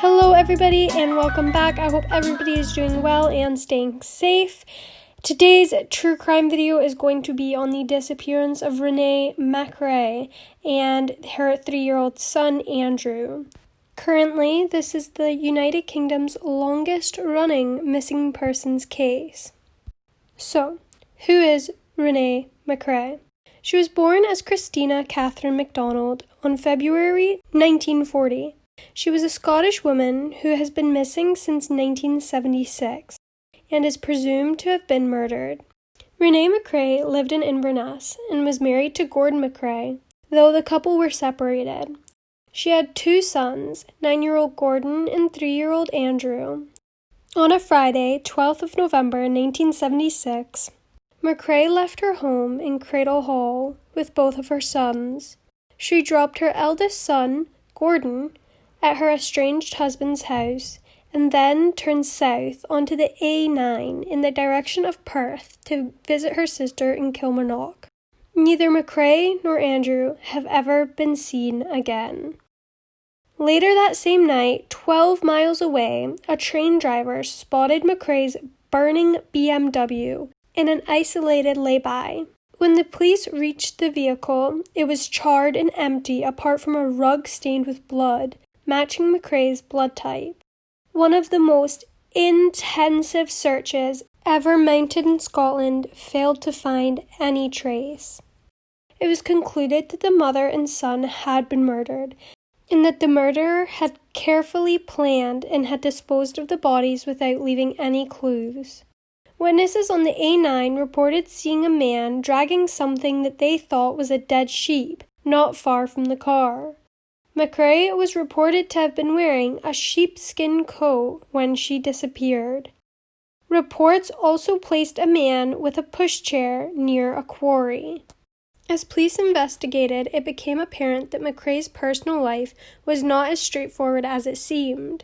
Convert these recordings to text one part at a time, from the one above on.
Hello everybody and welcome back. I hope everybody is doing well and staying safe. Today's true crime video is going to be on the disappearance of Renee MacRae and her 3-year-old son Andrew. Currently, this is the United Kingdom's longest running missing persons case. So, who is Renee MacRae? She was born as Christina Catherine MacDonald on February 1940. She was a Scottish woman who has been missing since 1976 and is presumed to have been murdered. Renee MacRae lived in Inverness and was married to Gordon MacRae, though the couple were separated. She had 2 sons, 9-year-old Gordon and 3-year-old Andrew. On a Friday, 12th of November 1976, MacRae left her home in Cradle Hall with both of her sons. She dropped her eldest son, Gordon, at her estranged husband's house, and then turned south onto the A9 in the direction of Perth to visit her sister in Kilmarnock. Neither MacRae nor Andrew have ever been seen again. Later that same night, 12 miles away, a train driver spotted MacRae's burning BMW in an isolated lay-by. When the police reached the vehicle, it was charred and empty apart from a rug stained with blood, matching MacRae's blood type. One of the most intensive searches ever mounted in Scotland failed to find any trace. It was concluded that the mother and son had been murdered, and that the murderer had carefully planned and had disposed of the bodies without leaving any clues. Witnesses on the A9 reported seeing a man dragging something that they thought was a dead sheep not far from the car. MacRae was reported to have been wearing a sheepskin coat when she disappeared. Reports also placed a man with a pushchair near a quarry. As police investigated, it became apparent that MacRae's personal life was not as straightforward as it seemed.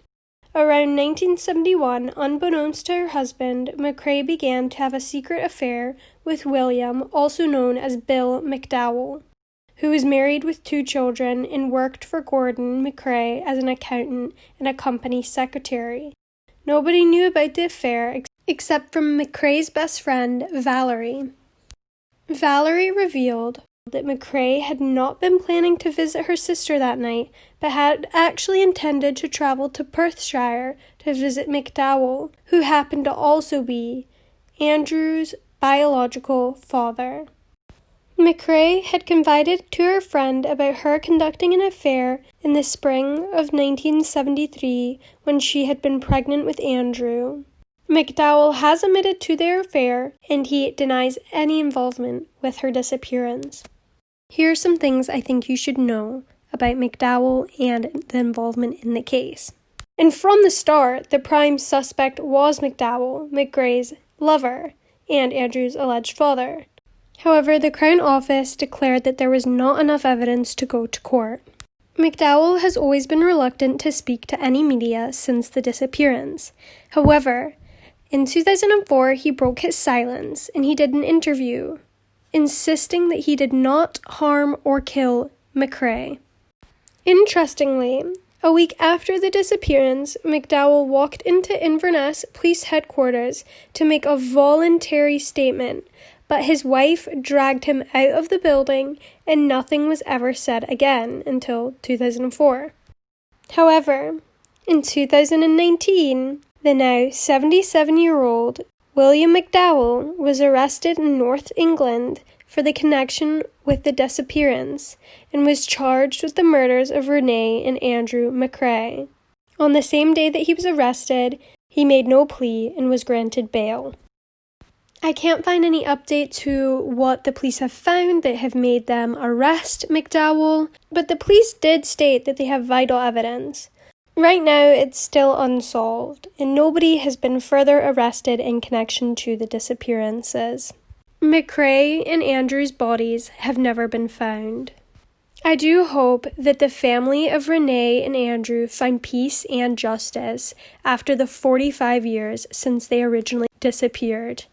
Around 1971, unbeknownst to her husband, MacRae began to have a secret affair with William, also known as Bill McDowell, who was married with 2 children and worked for Gordon MacRae as an accountant and a company secretary. Nobody knew about the affair except from MacRae's best friend, Valerie. Valerie revealed that MacRae had not been planning to visit her sister that night, but had actually intended to travel to Perthshire to visit McDowell, who happened to also be Andrew's biological father. MacRae had confided to her friend about her conducting an affair in the spring of 1973 when she had been pregnant with Andrew. McDowell has admitted to their affair, and he denies any involvement with her disappearance. Here are some things I think you should know about McDowell and the involvement in the case. And from the start, the prime suspect was McDowell, MacRae's lover, and Andrew's alleged father. However, the Crown Office declared that there was not enough evidence to go to court. McDowell has always been reluctant to speak to any media since the disappearance. However, in 2004, he broke his silence and he did an interview, insisting that he did not harm or kill MacRae. Interestingly, a week after the disappearance, McDowell walked into Inverness Police Headquarters to make a voluntary statement, but his wife dragged him out of the building and nothing was ever said again until 2004. However, in 2019, the now 77-year-old William McDowell was arrested in North England for the connection with the disappearance and was charged with the murders of Renee and Andrew MacRae. On the same day that he was arrested, he made no plea and was granted bail. I can't find any update to what the police have found that have made them arrest McDowell, but the police did state that they have vital evidence. Right now, it's still unsolved, and nobody has been further arrested in connection to the disappearances. MacRae and Andrew's bodies have never been found. I do hope that the family of Renee and Andrew find peace and justice after the 45 years since they originally disappeared.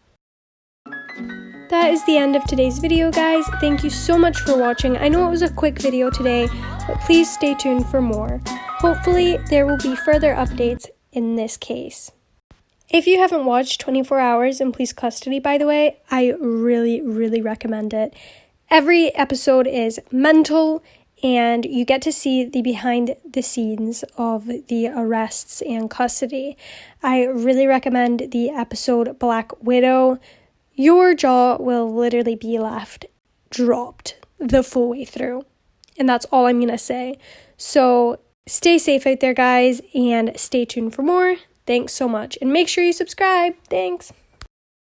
That is the end of today's video, guys. Thank you so much for watching. I know it was a quick video today, but please stay tuned for more. Hopefully, there will be further updates in this case. If you haven't watched 24 Hours in Police Custody, by the way, I really, really recommend it. Every episode is mental, and you get to see the behind the scenes of the arrests and custody. I really recommend the episode Black Widow. Your jaw will literally be left dropped the full way through. And that's all I'm going to say. So stay safe out there, guys, and stay tuned for more. Thanks so much. And make sure you subscribe. Thanks.